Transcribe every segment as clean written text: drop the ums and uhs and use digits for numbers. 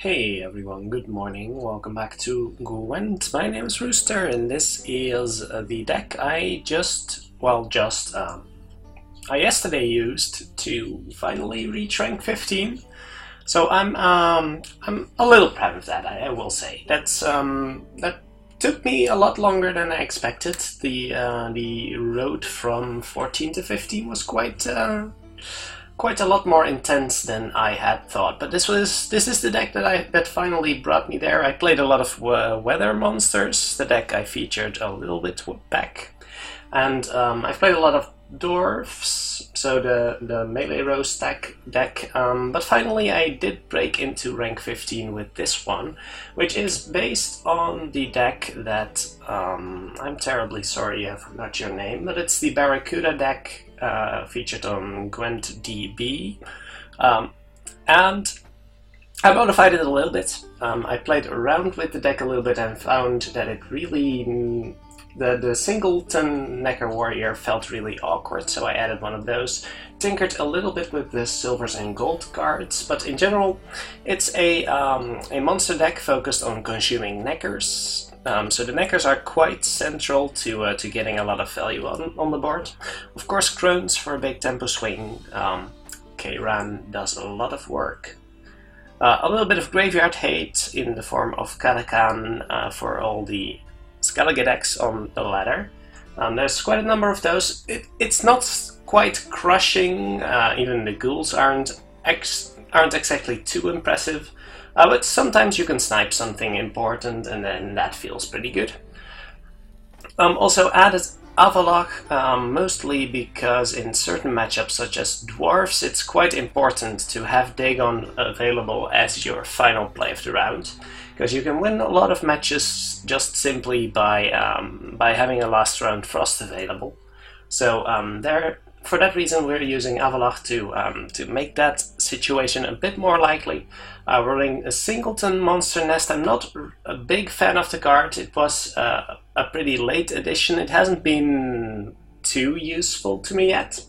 Hey everyone, good morning. Welcome back to Gwent. My name is Rooster, and this is the deck I yesterday used to finally reach rank 15. So I'm a little proud of that. I will say that took me a lot longer than I expected. The road from 14 to 15 was quite a lot more intense than I had thought, but this is the deck that finally brought me there. I played a lot of weather monsters, the deck I featured a little bit back, and I've played a lot of dwarves, so the melee roast deck. But finally I did break into rank 15 with this one, which is based on the deck that I'm terribly sorry I forgot your name, but it's the Barracuda deck. Featured on Gwent DB, and I modified it a little bit. I played around with the deck a little bit and found that it really, the singleton Nekker warrior felt really awkward, so I added one of those. Tinkered a little bit with the silvers and gold cards, but in general it's a monster deck focused on consuming Nekkers. So the Nekkers are quite central to getting a lot of value on the board. Of course, Crones for a big tempo swing. Ran does a lot of work. A little bit of graveyard hate in the form of Katakan for all the Skellige decks on the ladder. There's quite a number of those. It's not quite crushing. Even the ghouls aren't exactly too impressive. But sometimes you can snipe something important and then that feels pretty good. Also added Avalok, mostly because in certain matchups such as Dwarves it's quite important to have Dagon available as your final play of the round, because you can win a lot of matches just simply by having a last round Frost available. So for that reason we're using Avalok to make that situation a bit more likely. We're running a Singleton Monster Nest. I'm not a big fan of the card. It was a pretty late addition. It hasn't been too useful to me yet.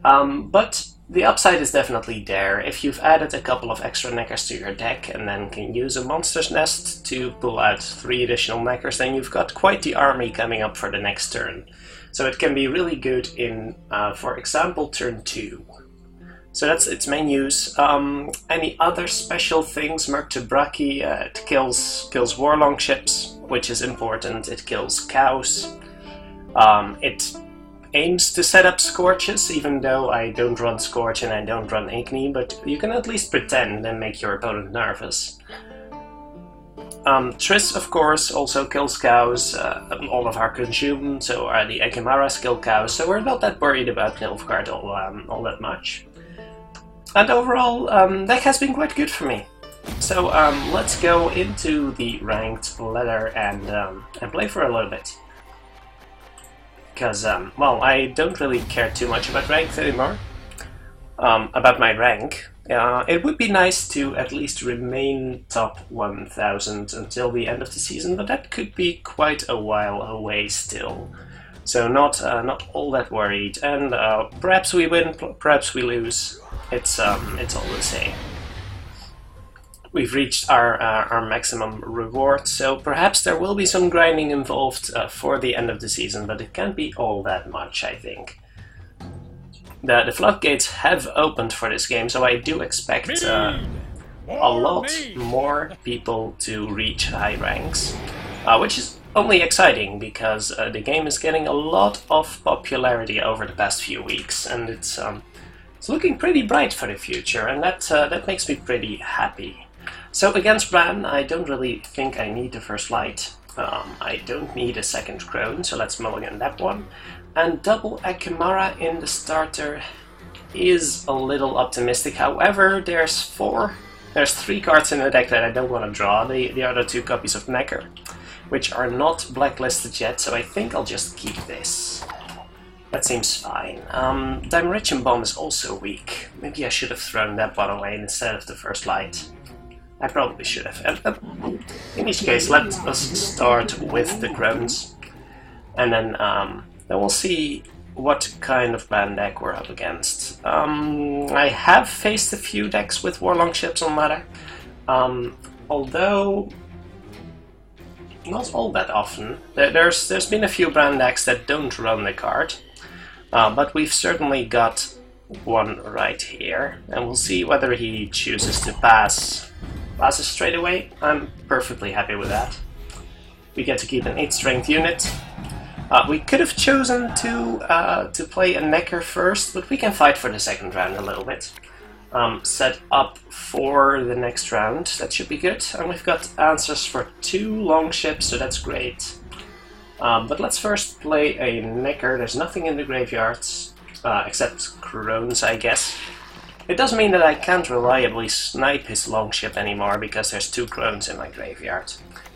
But the upside is definitely there. If you've added a couple of extra Nekkers to your deck and then can use a Monster's Nest to pull out 3 additional Nekkers, then you've got quite the army coming up for the next turn. So it can be really good in, for example, turn 2. So that's its main use. Any other special things? Merktebraki, it kills warlong ships, which is important. It kills cows. It aims to set up Scorches, even though I don't run Scorch and I don't run Eithné, but you can at least pretend and make your opponent nervous. Triss, of course, also kills cows. All of our Consume, so are the Ekimaras kill cows, so we're not that worried about Nilfgaard all that much. And overall, deck has been quite good for me. So let's go into the ranked ladder and play for a little bit. Because, well, I don't really care too much about ranked anymore. About my rank. It would be nice to at least remain top 1000 until the end of the season, but that could be quite a while away still. So not all that worried, and perhaps we win, perhaps we lose. It's all the same. We've reached our maximum reward, so perhaps there will be some grinding involved for the end of the season, but it can't be all that much, I think. The floodgates have opened for this game, so I do expect a lot more people to reach high ranks, which is only exciting because the game is getting a lot of popularity over the past few weeks, and it's looking pretty bright for the future, and that makes me pretty happy. So against Bran, I don't really think I need the first light. I don't need a second crone, so let's mulligan that one. And double Ekimara in the starter is a little optimistic. However, there's 3 cards in the deck that I don't want to draw. The other 2 copies of Nekker, which are not blacklisted yet, so I think I'll just keep this. That seems fine. Dimeritium Bomb is also weak. Maybe I should have thrown that one away instead of the first light. I probably should have. In each case, let us start with the Crones. And then we'll see what kind of band deck we're up against. I have faced a few decks with Warlong ships on ladder. Although not all that often. There's been a few Bran decks that don't run the card, but we've certainly got one right here, and we'll see whether he chooses to pass it straight away. I'm perfectly happy with that. We get to keep an 8 strength unit. We could have chosen to play a Nekker first, but we can fight for the second round a little bit. Set up for the next round, that should be good. And we've got answers for 2 long ships, so that's great. But let's first play a Nekker. There's nothing in the graveyards, except Crones, I guess. It does mean that I can't reliably snipe his longship anymore, because there's 2 Crones in my graveyard.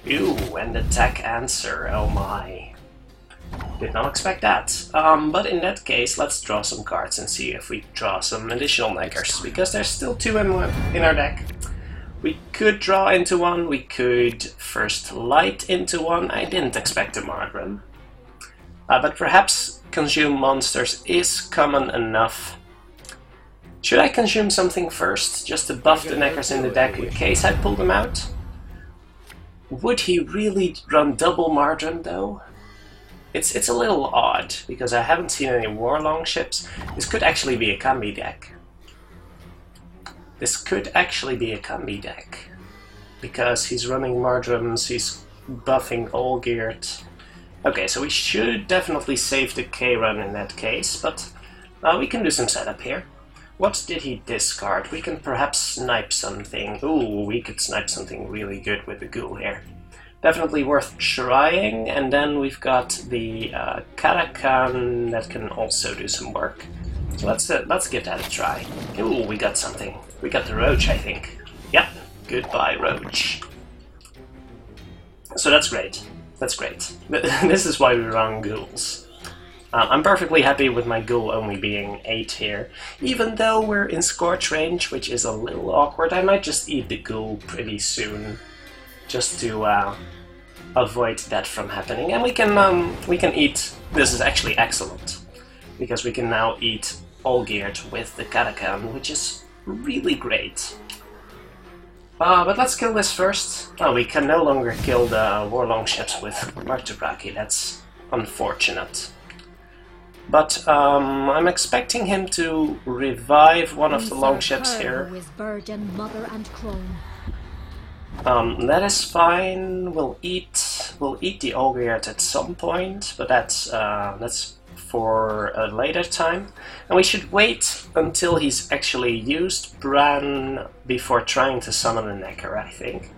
Ooh, and attack answer, oh my. Did not expect that. But in that case, let's draw some cards and see if we draw some additional Nekkers, because there's still 2 in our deck. We could draw into one, we could first light into one. I didn't expect a Margrim. But perhaps consume monsters is common enough. Should I consume something first, just to buff the Nekkers in the deck in case I pull them out? Would he really run double Margrim though? It's a little odd, because I haven't seen any Warlong ships. This could actually be a Kambi deck. This could actually be a Kambi deck, because he's running Margrims, he's buffing Olgierd. Okay, so we should definitely save the K-run in that case, but we can do some setup here. What did he discard? We can perhaps snipe something. Ooh, we could snipe something really good with the Ghoul here. Definitely worth trying, and then we've got the Karakan that can also do some work. So let's give that a try. Ooh, we got something. We got the Roach, I think. Yep, goodbye Roach. So that's great. That's great. This is why we run Ghouls. I'm perfectly happy with my Ghoul only being 8 here. Even though we're in Scorch range, which is a little awkward, I might just eat the Ghoul pretty soon, just to avoid that from happening. And we can eat. This is actually excellent, because we can now eat Olgierd with the Karakan, which is really great. But let's kill this first. Oh, we can no longer kill the Warlong ships with Marturaki. That's unfortunate. But I'm expecting him to revive one of the longships here. That is fine. We'll eat the Olgierd at some point, but that's for a later time. And we should wait until he's actually used Bran before trying to summon a Nekker, I think.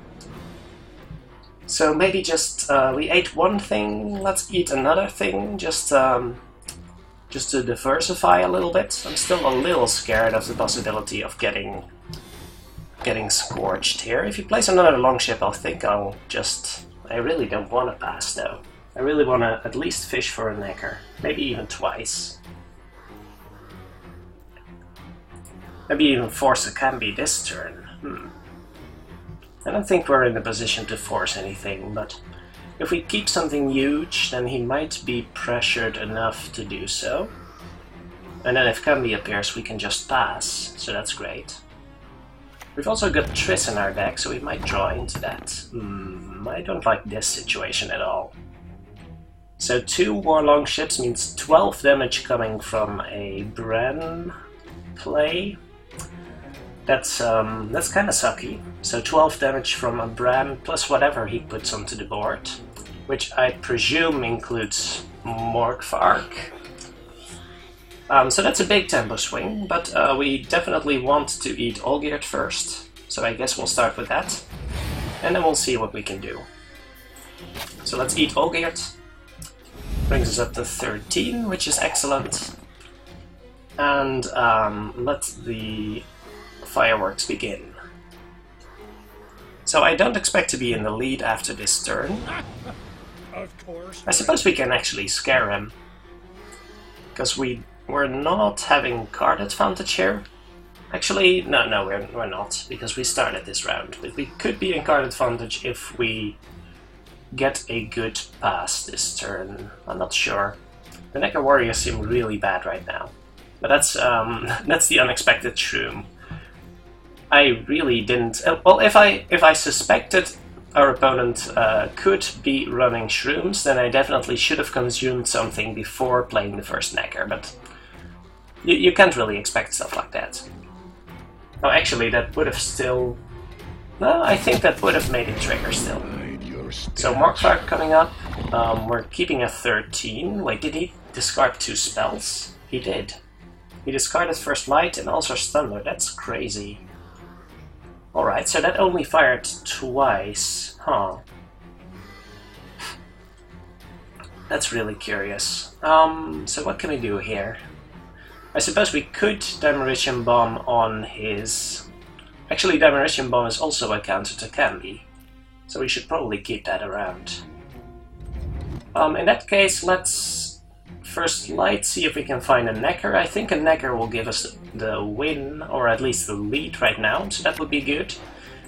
So maybe just we ate one thing. Let's eat another thing. Just to diversify a little bit. I'm still a little scared of the possibility of getting scorched here. If he plays another longship, I think I'll just... I really don't want to pass though. I really want to at least fish for a Nekker. Maybe even twice. Maybe even force a Kambi this turn. I don't think we're in a position to force anything, but if we keep something huge, then he might be pressured enough to do so. And then if Kambi appears, we can just pass, so that's great. We've also got Triss in our deck, so we might draw into that. I don't like this situation at all. So 2 Warlong ships means 12 damage coming from a Bran play. That's kind of sucky. So 12 damage from a Bran plus whatever he puts onto the board, which I presume includes Morkvark. So that's a big tempo swing, but we definitely want to eat Olgierd first. So I guess we'll start with that, and then we'll see what we can do. So let's eat Olgierd. Brings us up to 13, which is excellent. And let the fireworks begin. So I don't expect to be in the lead after this turn. Of course. I suppose we can actually scare him, because we're not having card advantage here. Actually, no, we're not, because we started this round. But we could be in card advantage if we get a good pass this turn. I'm not sure. The Nekker warriors seem really bad right now, but that's the unexpected shroom. I really didn't. Well, if I suspected our opponent could be running shrooms, then I definitely should have consumed something before playing the first Nekker, but you can't really expect stuff like that. Oh, actually, that would have still... No, I think that would have made it trigger still. So Morkvark coming up, we're keeping a 13. Wait, did he discard 2 spells? He did. He discarded First Light and also Thunder, that's crazy. Alright, so that only fired twice, huh. That's really curious. So what can we do here? I suppose we could Demolition Bomb on his... Actually, Demolition Bomb is also a counter to Candy, so we should probably keep that around. In that case, let's First Light, see if we can find a Nekker. I think a Nekker will give us the win, or at least the lead right now, so that would be good.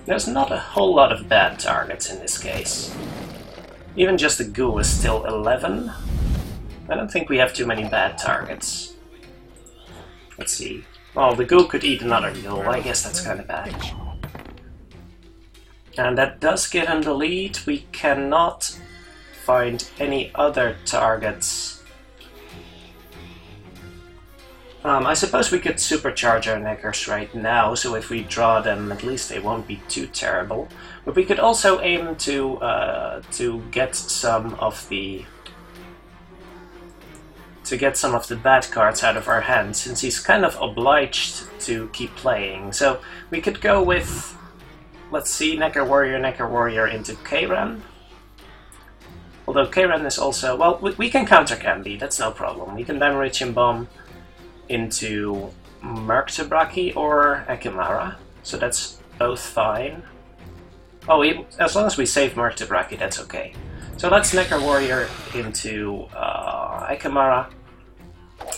There's not a whole lot of bad targets in this case. Even just the ghoul is still 11. I don't think we have too many bad targets. Let's see. Well, the ghoul could eat another ghoul, I guess that's kind of bad. And that does give him the lead. We cannot find any other targets. I suppose we could supercharge our Nekkers right now, so if we draw them, at least they won't be too terrible. But we could also aim to get some of the bad cards out of our hand, since he's kind of obliged to keep playing. So we could go with, let's see, Nekker Warrior into Kayran. Although Kayran is also, well, we can counter Candy, that's no problem. We can Demolition Bomb into Murktabraki or Akimara, so that's both fine. Oh, as long as we save Murktabraki, that's okay. So let's Nekker Warrior into Akimara,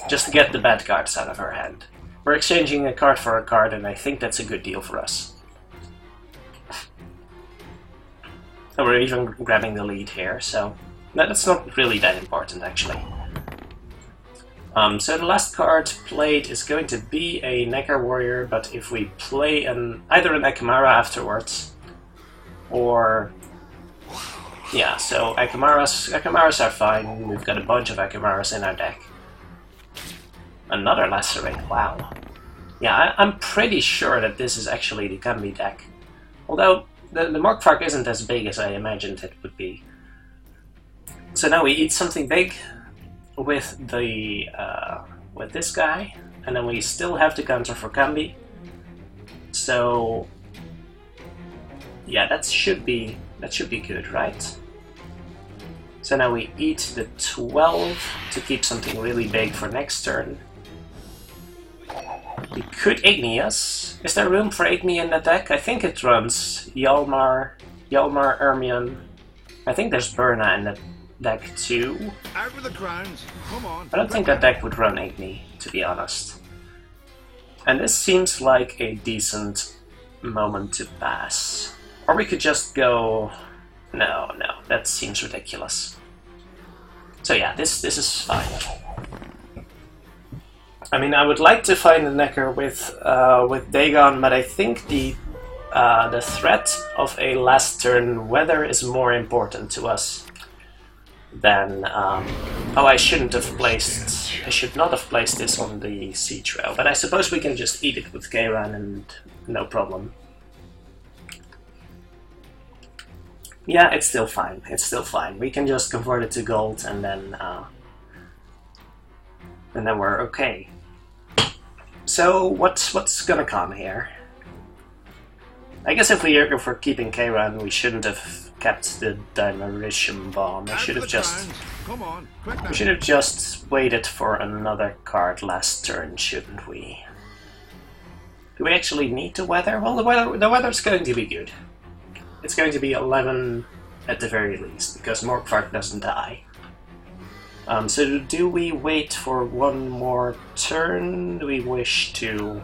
just to get the bad cards out of her hand. We're exchanging a card for a card, and I think that's a good deal for us. And we're even grabbing the lead here, so that's not really that important, actually. So the last card played is going to be a Nekker Warrior, but if we play either an Akimara afterwards, or... Yeah, so Akimaras are fine. We've got a bunch of Akimaras in our deck. Another Lacerate, wow. Yeah, I'm pretty sure that this is actually the Gambi deck. Although, the Morkvark isn't as big as I imagined it would be. So now we eat something big with the with this guy, and then we still have the counter for Gambi. So yeah, that should be good, right? So now we eat the 12 to keep something really big for next turn. We could Igneous. Is there room for Igni in the deck? I think it runs Yalmar, Ermion. I think there's Burna in the deck too. Out with the crowns. Come on. I don't think that deck would run Igni, to be honest. And this seems like a decent moment to pass. Or we could just go... No, that seems ridiculous. So yeah, this is fine. I mean, I would like to find a Nekker with Dagon, but I think the threat of a last turn weather is more important to us than... oh, I should not have placed this on the siege trail, but I suppose we can just eat it with Kayran and no problem. Yeah, it's still fine. It's still fine. We can just convert it to gold, and then we're okay. So what's gonna come here? I guess if we're keeping Kayran, we shouldn't have kept the Demolition Bomb. We should have just waited for another card last turn, shouldn't we? Do we actually need the weather? Well, the weather's going to be good. It's going to be 11 at the very least, because Morkvark doesn't die. So do we wait for one more turn? Do we wish to...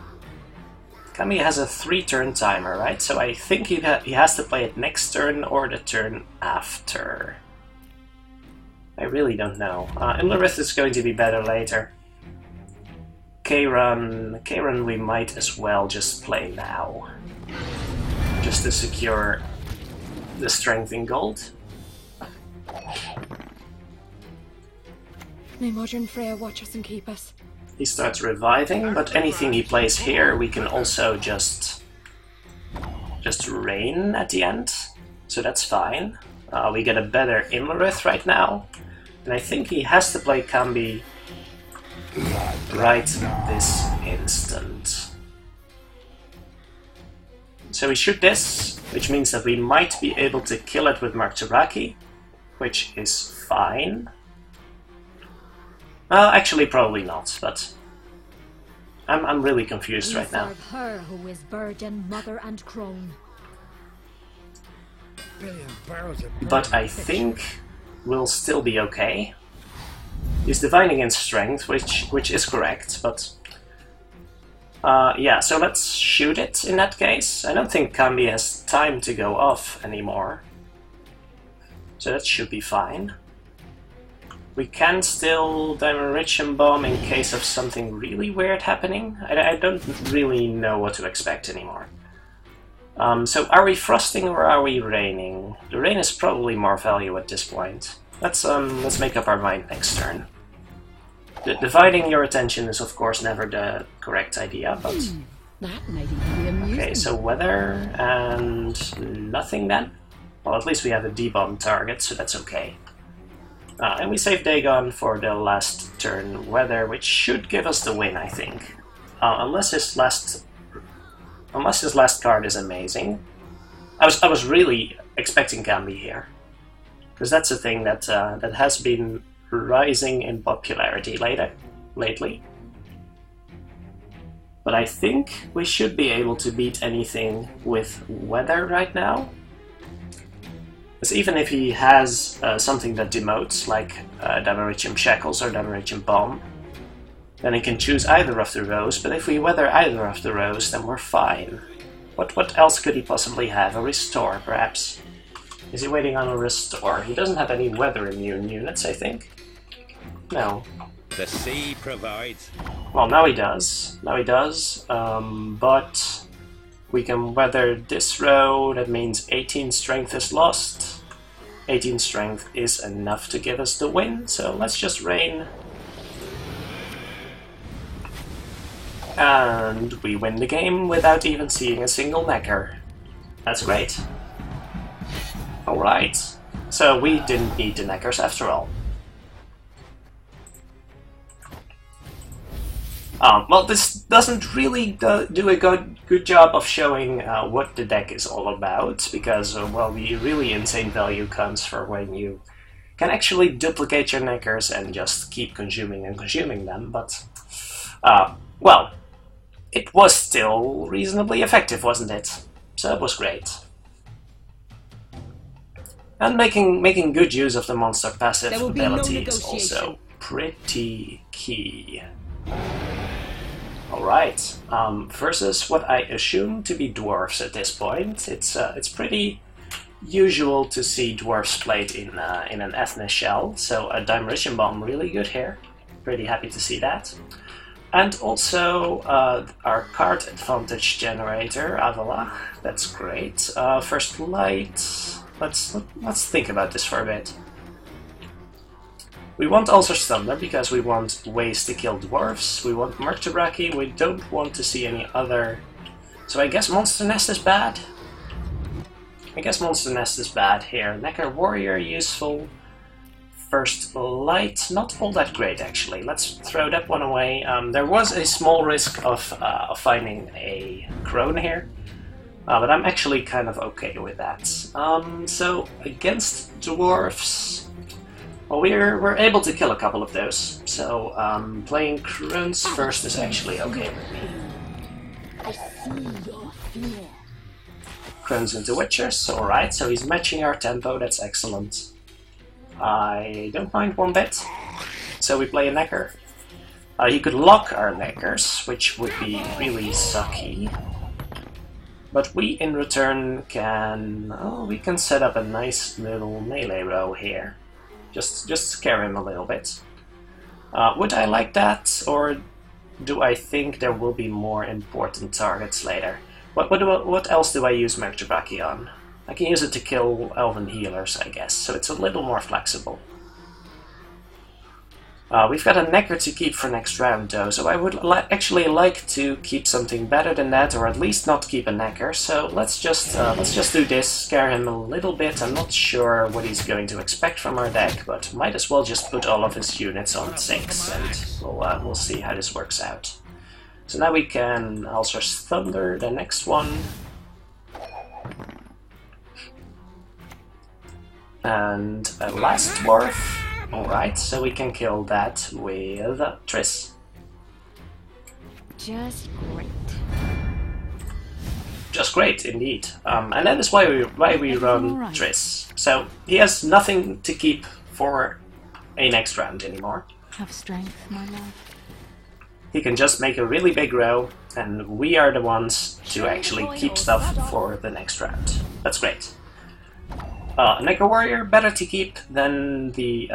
Kami has a 3-turn timer, right? So I think he has to play it next turn or the turn after. I really don't know. Imlerith is going to be better later. Kayran we might as well just play now. just to secure the strength in gold. May Modern Freya watch us and keep us. He starts reviving, but anything he plays here we can also just rain at the end, so that's fine. We get a better Imlerith right now, and I think he has to play Cambi right this instant. So we shoot this, which means that we might be able to kill it with Marturaki, which is fine. Actually, probably not, but I'm really confused right now. Serve her who is burden, mother, and crone. But I think we'll still be okay. He's Divine against Strength, which is correct, but yeah, so let's shoot it in that case. I don't think Cambi has time to go off anymore, so that should be fine. We can still Dimension Bomb in case of something really weird happening. I don't really know what to expect anymore. So are we frosting or are we raining? The rain is probably more value at this point. Let's make up our mind next turn. Dividing your attention is of course never the correct idea, but... That might even be amusing. Okay, so weather and nothing then? Well, at least we have a debomb target, so that's okay. And we save Dagon for the last turn weather, which should give us the win, I think. Unless his last card is amazing. I was really expecting Cambi here, because that's a thing that that has been rising in popularity lately. But I think we should be able to beat anything with weather right now. Because even if he has something that demotes, like Damaritium Shackles or Damaritium Bomb, then he can choose either of the rows, but if we weather either of the rows, then we're fine. What else could he possibly have? A Restore, perhaps? Is he waiting on a Restore? He doesn't have any weather immune units, I think. No. The sea provides. Well, now he does. Now he does, but we can weather this row. That means 18 strength is lost. 18 strength is enough to give us the win, so let's just rain. And we win the game without even seeing a single Nekker. That's great. Alright, so we didn't need the Nekkers after all. Well, this doesn't really do a good job of showing what the deck is all about, because, well, the really insane value comes for when you can actually duplicate your Nekkers and just keep consuming and consuming them, but, well, it was still reasonably effective, wasn't it? So it was great. And making good use of the monster passive ability is also pretty key. Alright, versus what I assume to be dwarves at this point. It's pretty usual to see dwarves played in an Eithné shell, so a Dimension Bomb really good here. Pretty happy to see that. And also our card advantage generator, Avalach. That's great. First Light. Let's think about this for a bit. We want Ulcer's Thunder because we want ways to kill dwarves. We want Marturaki. We don't want to see any other. So I guess Monster Nest is bad. I guess Monster Nest is bad here. Nekker Warrior useful. First Light, not all that great actually. Let's throw that one away. There was a small risk of finding a crone here, but I'm actually kind of okay with that. So against dwarves, well, we're able to kill a couple of those. So playing crones first is actually okay with me. I see your fear. Crones into Witchers, alright, so he's matching our tempo, that's excellent. I don't mind one bit. So we play a Nekker. He could lock our Nekkers, which would be really sucky. But we, in return, can... Oh, we can set up a nice little melee row here. Just scare him a little bit. Would I like that, or do I think there will be more important targets later? What else do I use Merchabaki on? I can use it to kill elven healers, I guess, so it's a little more flexible. We've got a Nekker to keep for next round, though, so I would actually like to keep something better than that, or at least not keep a Nekker. So let's just do this, scare him a little bit. I'm not sure what he's going to expect from our deck, but might as well just put all of his units on 6, and we'll see how this works out. So now we can also Thunder the next one. And a last dwarf. Alright, so we can kill that with Triss. Just great. Just great, indeed. And that is why we run Triss. So he has nothing to keep for a next round anymore. Have strength, my love. He can just make a really big row, and we are the ones to actually keep stuff for the next round. That's great. Nekker Warrior, better to keep than the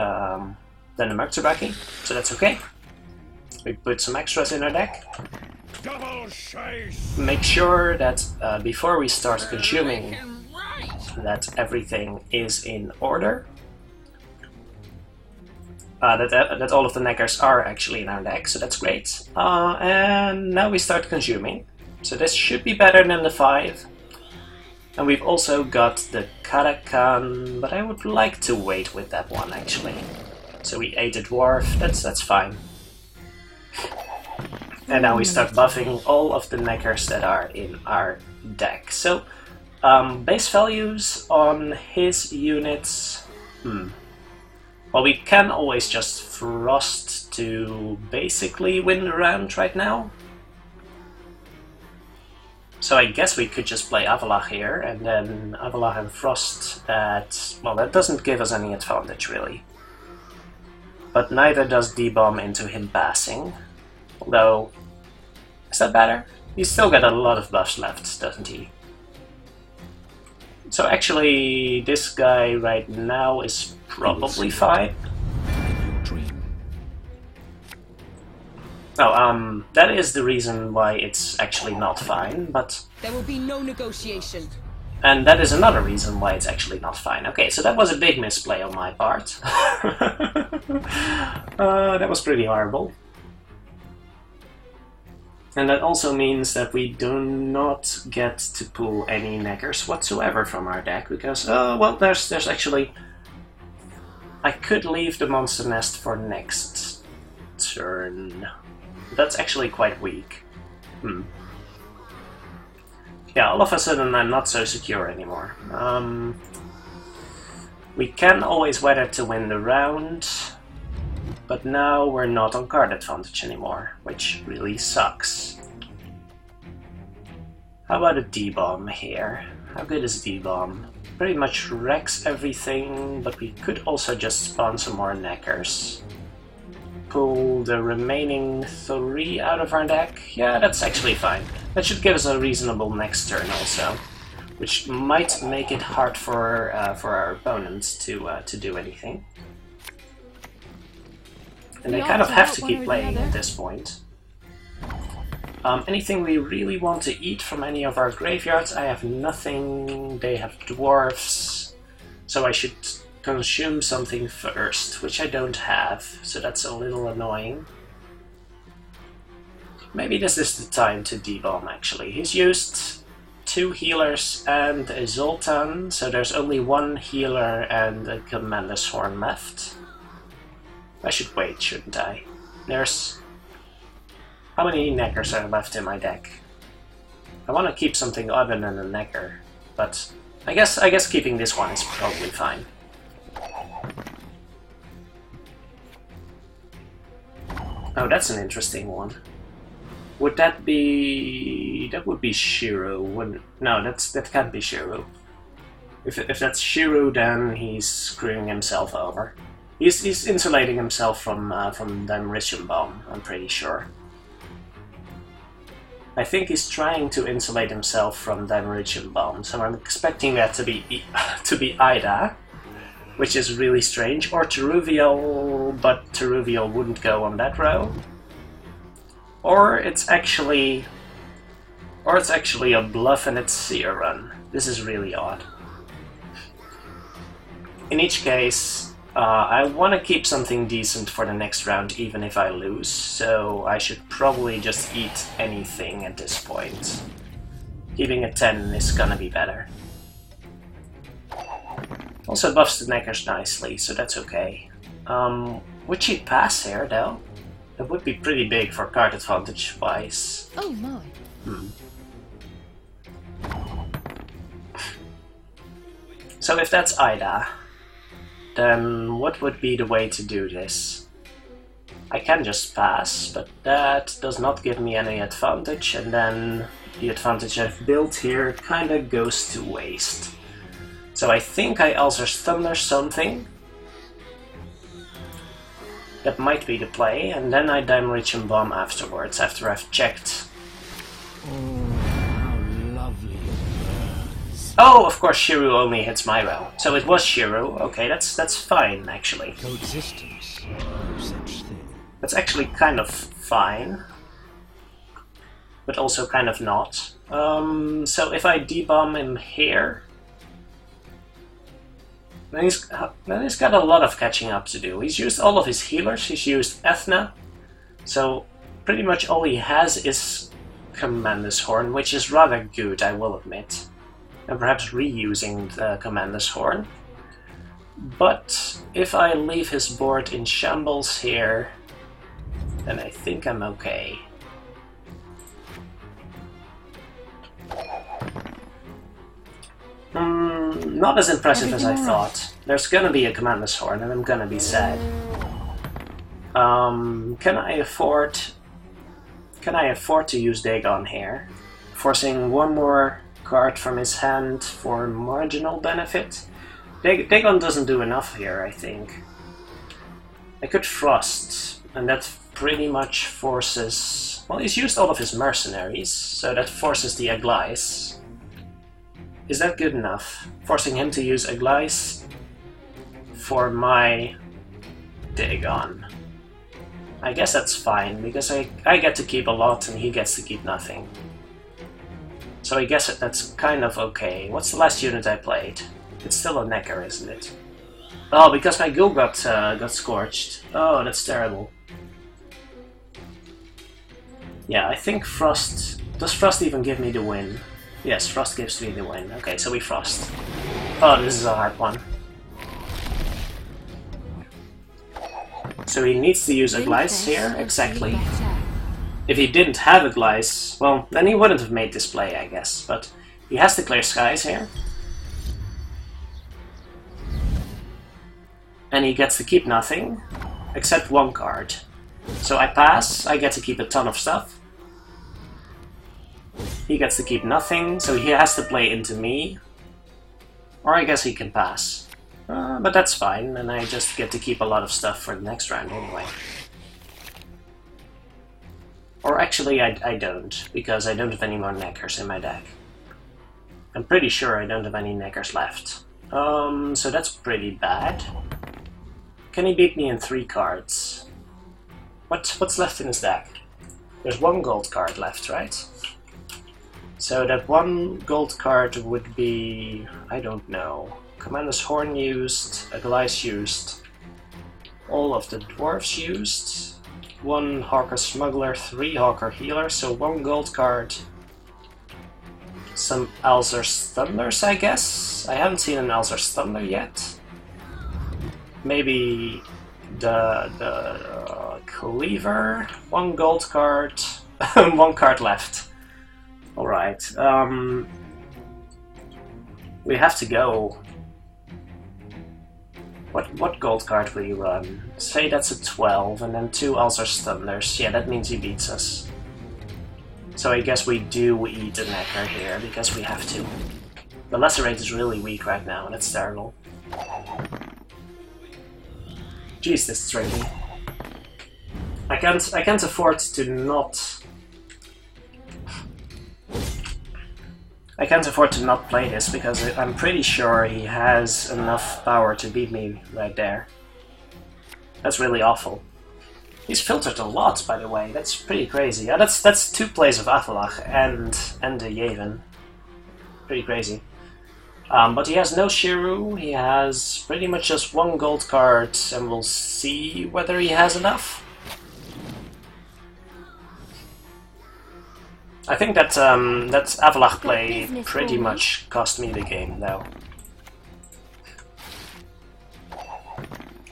Merchabaki, so that's okay. We put some extras in our deck. Make sure that before we start consuming, that everything is in order. That all of the Nekkers are actually in our deck, so that's great. And now we start consuming. So this should be better than the 5. And we've also got the Karakan, but I would like to wait with that one actually. So we ate a dwarf, that's fine. And now we start buffing all of the Nekkers that are in our deck. So, base values on his units... Well, we can always just Frost to basically win the round right now. So I guess we could just play Avalach here, and then Avalach and Frost at... Well, that doesn't give us any advantage, really. But neither does D-Bomb into him passing. Although... Is that better? He's still got a lot of buffs left, doesn't he? So actually, this guy right now is probably fine. Oh, that is the reason why it's actually not fine, but... There will be no negotiation. And that is another reason why it's actually not fine. Okay, so that was a big misplay on my part. That was pretty horrible. And that also means that we do not get to pull any Nekkers whatsoever from our deck, because, well, there's actually... I could leave the Monster Nest for next turn. That's actually quite weak. Yeah, all of a sudden I'm not so secure anymore. We can always weather to win the round, but now we're not on card advantage anymore, which really sucks. How about a D-Bomb here? How good is D-Bomb? Pretty much wrecks everything, but we could also just spawn some more Nekkers. Pull the remaining 3 out of our deck. Yeah, that's actually fine. That should give us a reasonable next turn also, which might make it hard for our opponents to do anything. And they kind of have to keep playing at this point. Anything we really want to eat from any of our graveyards? I have nothing. They have dwarfs, so I should consume something first, which I don't have, so that's a little annoying. Maybe this is the time to D-Bomb actually. He's used 2 healers and a Zoltan, so there's only 1 healer and a Commander's Horn left. I should wait, shouldn't I? There's... How many Nekkers are left in my deck? I want to keep something other than a Nekker, but I guess keeping this one is probably fine. Oh, that's an interesting one. Would that be... That would be Shiro, wouldn't... No, that can't be Shiro. If that's Shiro, then he's screwing himself over. He's insulating himself from Damnation Bomb, I'm pretty sure. I think he's trying to insulate himself from Damnation Bomb, so I'm expecting that to be Ida, which is really strange, or Teruvial, but Teruvial wouldn't go on that row. Or it's actually Or it's actually a bluff and it's Seer Run. This is really odd. In each case, I want to keep something decent for the next round even if I lose, so I should probably just eat anything at this point. Keeping a 10 is gonna be better. Also buffs the Nekkers nicely, so that's okay. Would she pass here though? That would be pretty big for card advantage wise. Oh my. So if that's Ida, then what would be the way to do this? I can just pass, but that does not give me any advantage, and then the advantage I've built here kinda goes to waste. So I think I Elser's Thunder something. That might be the play, and then I Damage and Bomb afterwards, after I've checked. How lovely it burns. Oh, of course Shiru only hits my row. So it was Shiru. Okay, that's fine, actually. Coexistence, no such thing. That's actually kind of fine. But also kind of not. So if I debomb him here, then he's got a lot of catching up to do. He's used all of his healers, he's used Eithné, so pretty much all he has is Commander's Horn, which is rather good, I will admit. And perhaps reusing the Commander's Horn. But if I leave his board in shambles here, then I think I'm okay. Not as impressive as I thought. There's gonna be a Commander's Horn and I'm gonna be sad. Can I afford to use Dagon here? Forcing one more card from his hand for marginal benefit? Dagon doesn't do enough here, I think. I could Frost, and that pretty much forces... Well, he's used all of his mercenaries, so that forces the Aglaïs. Is that good enough? Forcing him to use Aglaïs for my Dagon. I guess that's fine, because I get to keep a lot and he gets to keep nothing. So I guess that's kind of okay. What's the last unit I played? It's still a Nekker, isn't it? Oh, because my ghoul got scorched. Oh, that's terrible. Yeah, I think Frost... Does Frost even give me the win? Yes, Frost gives me the win. Okay, so we Frost. Oh, this is a hard one. So he needs to use Aglaïs here, exactly. If he didn't have Aglaïs, well, then he wouldn't have made this play, I guess. But he has to clear skies here. And he gets to keep nothing, except one card. So I pass, I get to keep a ton of stuff. He gets to keep nothing, so he has to play into me. Or I guess he can pass. But that's fine, and I just get to keep a lot of stuff for the next round anyway. Or actually I don't, because I don't have any more Nekkers in my deck. I'm pretty sure I don't have any Nekkers left. So that's pretty bad. Can he beat me in 3 cards? What's left in his deck? There's 1 gold card left, right? So that 1 gold card would be... I don't know. Commander's Horn used, Aglaïs used, all of the Dwarves used, 1 Hawker Smuggler, 3 Hawker Healer, so 1 gold card. Some Elser's Thunders, I guess? I haven't seen an Elser's Thunder yet. Maybe the Cleaver, 1 gold card, 1 card left. Alright, we have to go. What gold card will you run? Say that's a 12, and then 2 Elser's Thunders. Yeah, that means he beats us. So I guess we do eat a Nekker here, because we have to. The Lacerate is really weak right now, and it's terrible. Jeez, this is tricky. I can't afford to not... I can't afford to not play this, because I'm pretty sure he has enough power to beat me right there. That's really awful. He's filtered a lot, by the way. That's pretty crazy. Yeah, that's 2 plays of Avalach and a Yavin. Pretty crazy. But he has no Shiru. He has pretty much just 1 gold card, and we'll see whether he has enough. I think that that Avalach play pretty much cost me the game, though.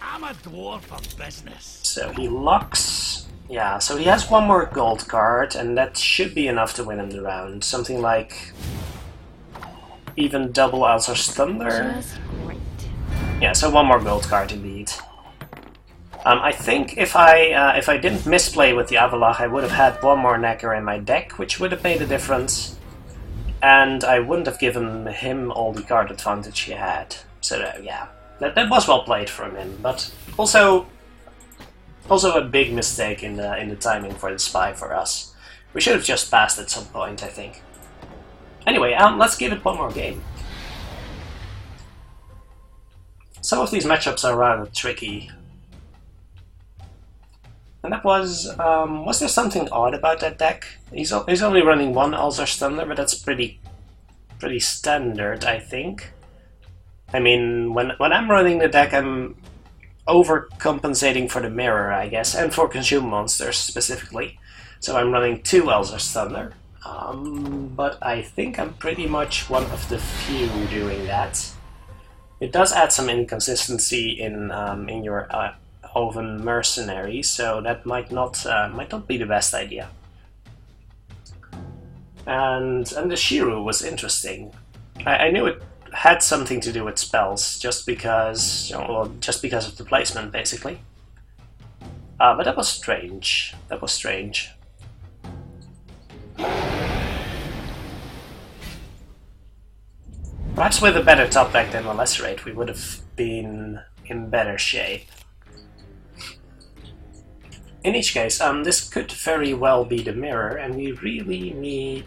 I'm a dwarf of business. So he locks... Yeah, so he has 1 more gold card, and that should be enough to win him the round. Something like... even double Alzar's Thunder. Just great. Yeah, so 1 more gold card indeed. I think if I didn't misplay with the Avalach, I would have had 1 more Nekker in my deck, which would have made a difference. And I wouldn't have given him all the card advantage he had. So yeah, that was well played from him, but also a big mistake in the timing for the spy for us. We should have just passed at some point, I think. Anyway, let's give it 1 more game. Some of these matchups are rather tricky. And that was there something odd about that deck? He's only running 1 Alzar's Thunder, but that's pretty standard, I think. I mean, when I'm running the deck, I'm overcompensating for the mirror, I guess, and for consume monsters specifically. So I'm running 2 Alzar's Thunder. But I think I'm pretty much one of the few doing that. It does add some inconsistency in your Oven Mercenary, so that might not be the best idea. And the Shiru was interesting. I knew it had something to do with spells, just because of the placement, basically. But that was strange. That was strange. Perhaps with a better top deck than the Lacerate, we would have been in better shape. In each case, this could very well be the mirror, and we really need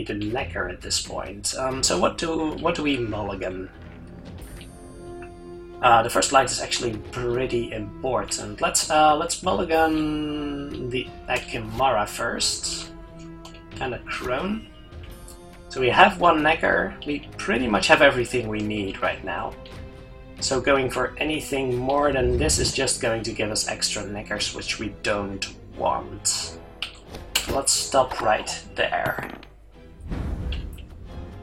a Nekker at this point. So what do we mulligan? The first light is actually pretty important. Let's mulligan the Akimara first, and a Crone. So we have 1 Nekker. We pretty much have everything we need right now. So going for anything more than this is just going to give us extra Nekkers, which we don't want. Let's stop right there.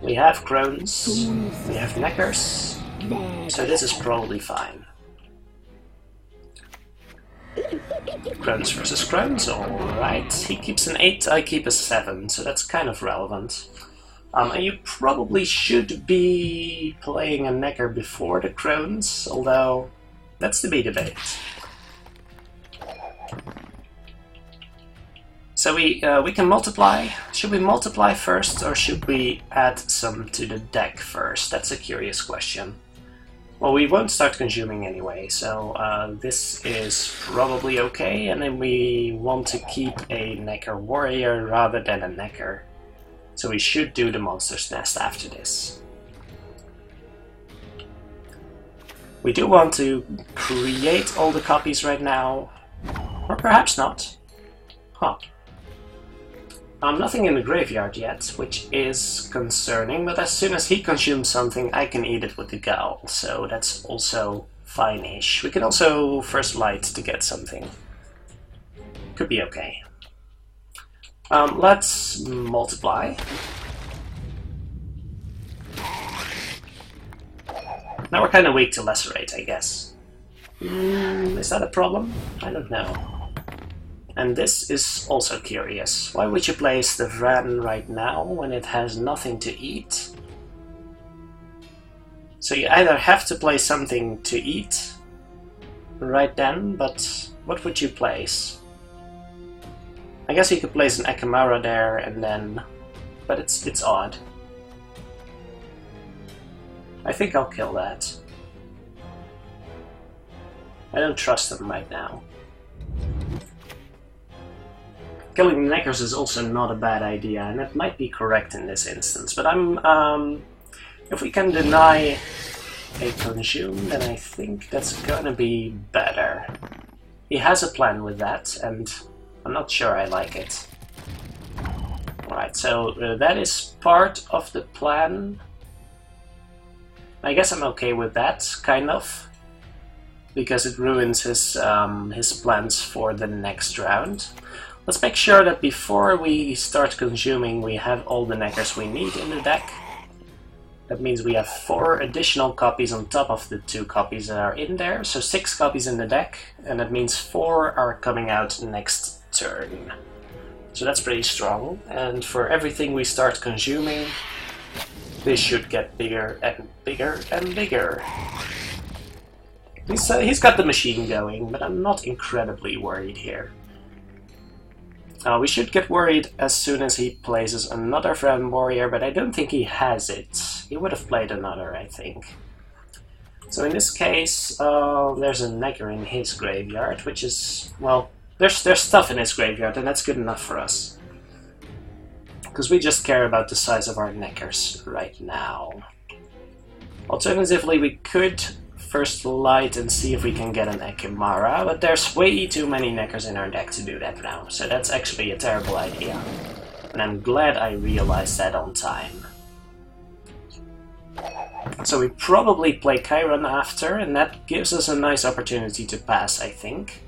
We have Crones, we have Nekkers, so this is probably fine. Crones versus Crones, alright. He keeps an 8, I keep a 7, so that's kind of relevant. And you probably should be playing a Nekker before the Crones, although that's to be debated. So we can multiply. Should we multiply first, or should we add some to the deck first? That's a curious question. Well, we won't start consuming anyway, so this is probably okay, and then we want to keep a Nekker Warrior rather than a Nekker. So we should do the Monster's Nest after this. We do want to create all the copies right now, or perhaps not. Huh. Nothing in the graveyard yet, which is concerning, but as soon as he consumes something, I can eat it with the Gal, so that's also fine-ish. We can also first light to get something. Could be okay. Let's multiply. Now we're kind of weak to Lacerate, I guess. Is that a problem? I don't know. And this is also curious. Why would you place the Bran right now when it has nothing to eat? So you either have to play something to eat right then, but what would you place? I guess you could place an Akimara there and then... but it's odd. I think I'll kill that. I don't trust them right now. Killing the Nekkers is also not a bad idea, and that might be correct in this instance, but if we can deny a consume, then I think that's gonna be better. he has a plan with that, and I'm not sure I like it. Alright, so that is part of the plan. I guess I'm okay with that, kind of, because it ruins his plans for the next round. Let's make sure that before we start consuming, we have all the Nekkers we need in the deck. That means we have 4 additional copies on top of the 2 copies that are in there, so 6 copies in the deck, and that means 4 are coming out next turn. So that's pretty strong, and for everything we start consuming, this should get bigger and bigger and bigger. He's got the machine going, but I'm not incredibly worried here. We should get worried as soon as he places another Friend Warrior, but I don't think he has it. He would have played another, I think. So in this case, there's a Nekker in his graveyard, which is, well, there's stuff in his graveyard, and that's good enough for us. Because we just care about the size of our Nekkers right now. Alternatively, we could first light and see if we can get an Ekimara, but there's way too many Nekkers in our deck to do that now, so that's actually a terrible idea. And I'm glad I realized that on time. So we probably play Chiron after, and that gives us a nice opportunity to pass, I think.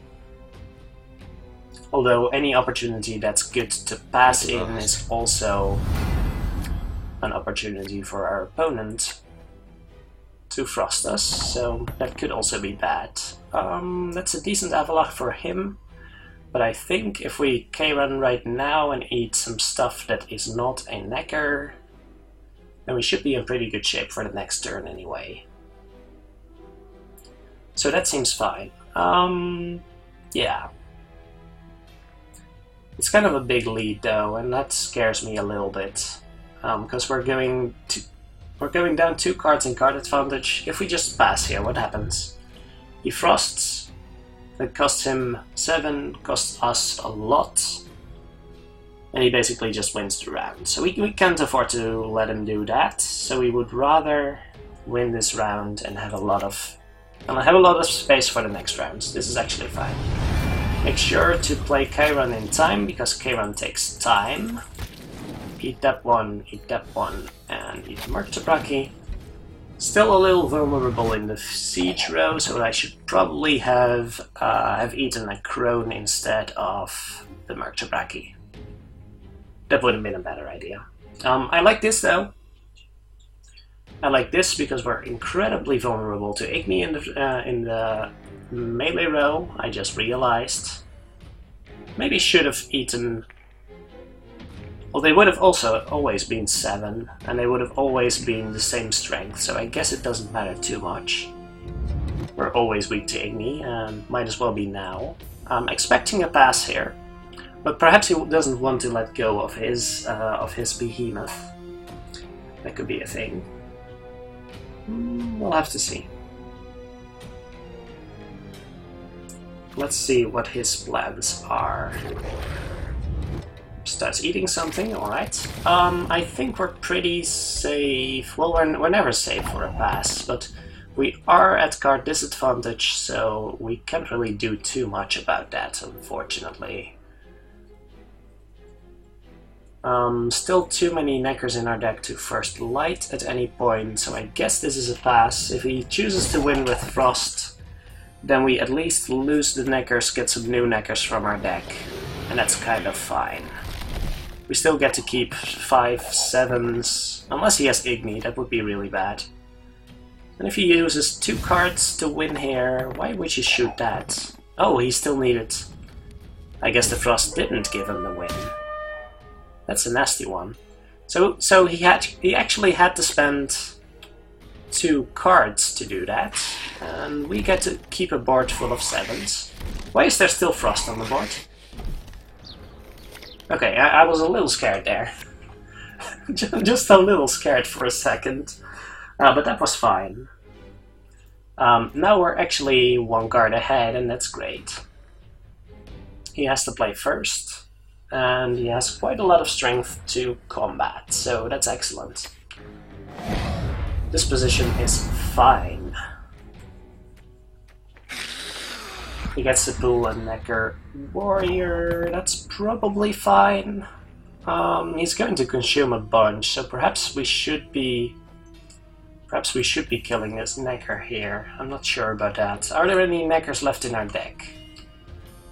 Although any opportunity that's good to pass in is also an opportunity for our opponent to frost us, so that could also be bad. That's a decent Avalok for him, but I think if we K-run right now and eat some stuff that is not a Nekker, then we should be in pretty good shape for the next turn anyway. So that seems fine. Yeah. It's kind of a big lead though, and that scares me a little bit, because we're going down 2 cards in card advantage. If we just pass here, what happens? He frosts. That costs him 7, costs us a lot. And he basically just wins the round. So we can't afford to let him do that. So we would rather win this round and have a lot of space for the next rounds. This is actually fine. Make sure to play Chiron in time, because Chiron takes time. Eat that one, and eat Murtabraki. Still a little vulnerable in the siege row, so I should probably have eaten a Crone instead of the Murtabraki. That would have been a better idea. I like this though. I like this because we're incredibly vulnerable to Eithné in the melee row. I just realized. Maybe should have eaten. Well, they would have also always been 7, and they would have always been the same strength, so I guess it doesn't matter too much. We're always weak to Eithné, and might as well be now. I'm expecting a pass here, but perhaps he doesn't want to let go of his behemoth. That could be a thing. We'll have to see. Let's see what his plans are. Starts eating something, alright. I think we're pretty safe. Well, we're never safe for a pass, but we are at card disadvantage, so we can't really do too much about that, unfortunately. Still too many Nekkers in our deck to first light at any point, so I guess this is a pass. If he chooses to win with Frost, then we at least lose the Nekkers, get some new Nekkers from our deck, and that's kind of fine. We still get to keep 5, 7s, unless he has Eithné, that would be really bad. And if he uses 2 cards to win here, why would you shoot that? Oh, he still needed... I guess the Frost didn't give him the win. That's a nasty one. So he actually had to spend 2 cards to do that, and we get to keep a board full of 7s. Why is there still Frost on the board? Okay, I was a little scared there. Just a little scared for a second. But that was fine. Now we're actually 1 card ahead, and that's great. He has to play first, and he has quite a lot of strength to combat, so that's excellent. This position is fine. He gets to pull a Nekker warrior. That's probably fine. He's going to consume a bunch, so perhaps we should be killing this Nekker here. I'm not sure about that. Are there any Nekkers left in our deck?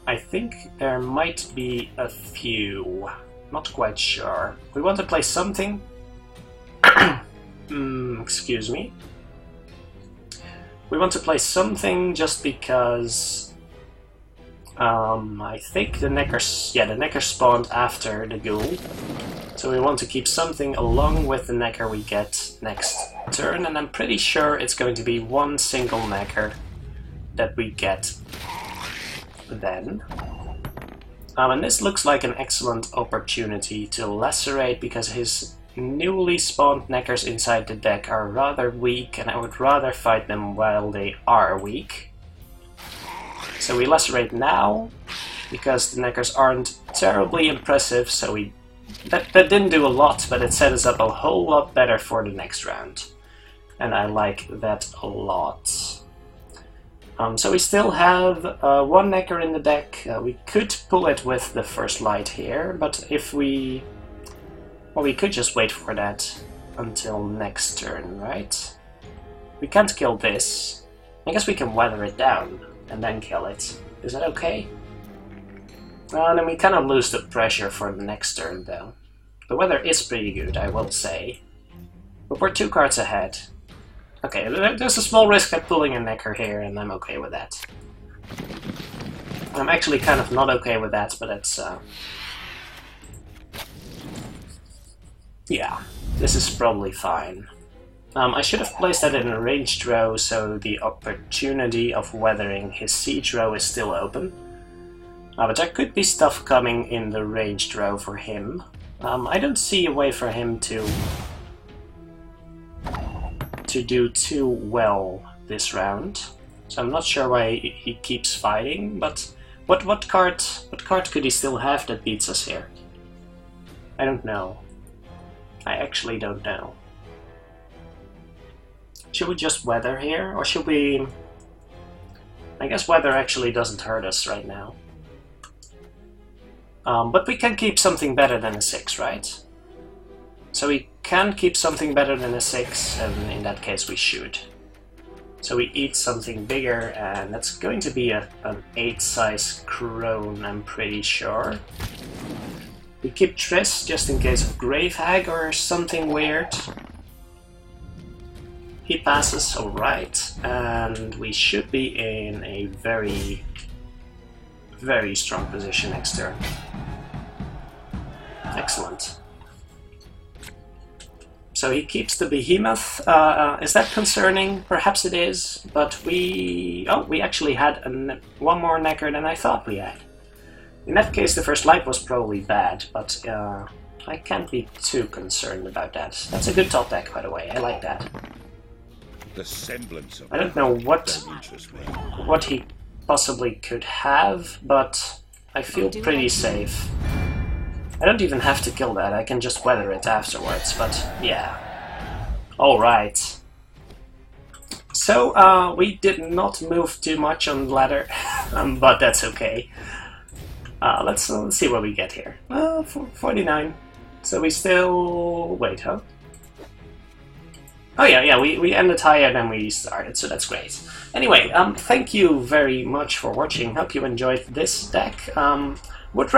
I think there might be a few. Not quite sure. We want to play something. Excuse me. We want to play something just because I think the Nekkers, the Nekkers spawned after the ghoul. So we want to keep something along with the Nekker we get next turn, and I'm pretty sure it's going to be one single Nekker that we get then. And this looks like an excellent opportunity to lacerate, because his newly spawned Nekkers inside the deck are rather weak, and I would rather fight them while they are weak. So we lacerate now, because the Nekkers aren't terribly impressive, so that didn't do a lot, but it set us up a whole lot better for the next round. And I like that a lot. So we still have one Nekker in the deck. We could pull it with the first light here, but if we... Well, we could just wait for that until next turn, right? We can't kill this. I guess we can weather it down and then kill it. Is that okay? Then we kind of lose the pressure for the next turn, though. The weather is pretty good, I will say. But we're 2 cards ahead. Okay, there's a small risk at pulling a Nekker here, and I'm okay with that. I'm actually kind of not okay with that, but it's... Yeah, this is probably fine. I should have placed that in a ranged row, so the opportunity of weathering his siege row is still open. But there could be stuff coming in the ranged row for him. I don't see a way for him to do too well this round, so I'm not sure why he keeps fighting. But what card could he still have that beats us here? I don't know. I actually don't know. Should we just weather here, or should we... I guess weather actually doesn't hurt us right now. But we can keep something better than a 6, right? So we can keep something better than a 6, and in that case we should. So we eat something bigger, and that's going to be an 8 size crone, I'm pretty sure. We keep Triss just in case of Grave Hag or something weird. He passes, alright, and we should be in a very, very strong position next turn. Excellent. So he keeps the Behemoth. Is that concerning? Perhaps it is, but we actually had one more Nekker than I thought we had. In that case, the first light was probably bad, but I can't be too concerned about that. That's a good top deck, by the way. I like that. The semblance of I don't know what he possibly could have, but I feel pretty safe. I don't even have to kill that, I can just weather it afterwards, but yeah. Alright. So, we did not move too much on the ladder, but that's okay. Let's see what we get here. 49. So we still... wait, huh? Oh yeah, we ended higher than we started, so that's great. Anyway, thank you very much for watching. Hope you enjoyed this deck. Would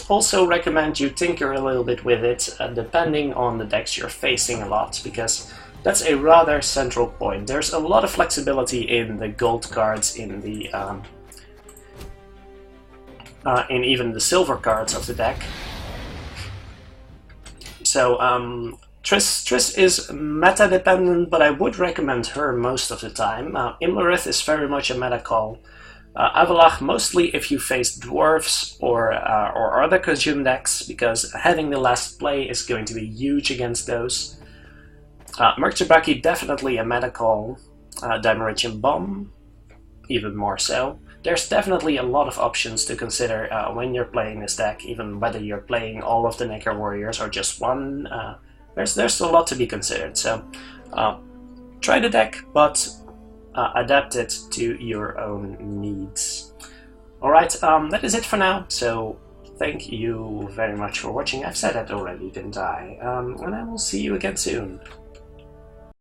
also recommend you tinker a little bit with it, depending on the decks you're facing a lot, because that's a rather central point. There's a lot of flexibility in the gold cards, in the in even the silver cards of the deck. So Triss is meta dependent, but I would recommend her most of the time. Imlerith is very much a meta call. Avalach mostly if you face dwarves or other consume decks, because having the last play is going to be huge against those. Murktabaki definitely a meta call. Dimeritium Bomb even more so. There's definitely a lot of options to consider when you're playing this deck, even whether you're playing all of the Nekker warriors or just one. There's a lot to be considered, so try the deck, but adapt it to your own needs. Alright, that is it for now, so thank you very much for watching. I've said that already, didn't I? And I will see you again soon.